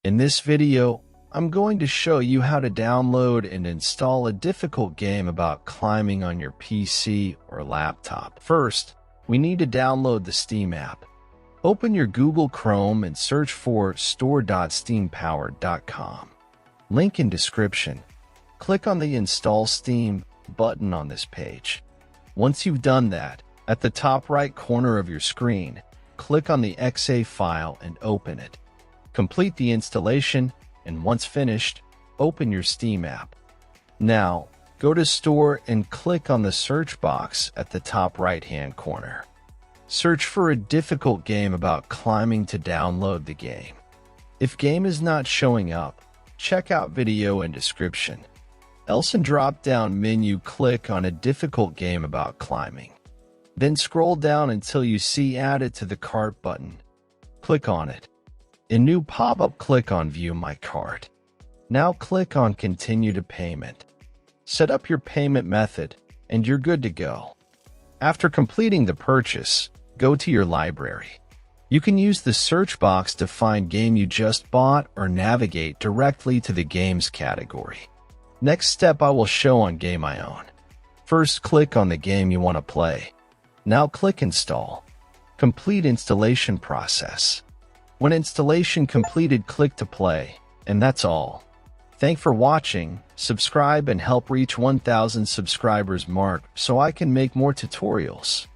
In this video, I'm going to show you how to download and install a difficult game about climbing on your PC or laptop. First, we need to download the Steam app. Open your Google Chrome and search for store.steampowered.com. Link in description. Click on the Install Steam button on this page. Once you've done that, at the top right corner of your screen, click on the .exe file and open it. Complete the installation, and once finished, open your Steam app. Now, go to Store and click on the search box at the top right-hand corner. Search for a difficult game about climbing to download the game. If game is not showing up, check out video in description. Else in drop-down menu, click on a difficult game about climbing. Then scroll down until you see Add it to the cart button. Click on it. In new pop-up, click on View My Cart. Now click on Continue to Payment. Set up your payment method, and you're good to go. After completing the purchase, go to your library. You can use the search box to find game you just bought or navigate directly to the games category. Next step I will show on Game I Own. First, click on the game you want to play. Now click Install. Complete installation process. When installation completed, click to play, and that's all. Thanks for watching, subscribe and help reach 1,000 subscribers mark so I can make more tutorials.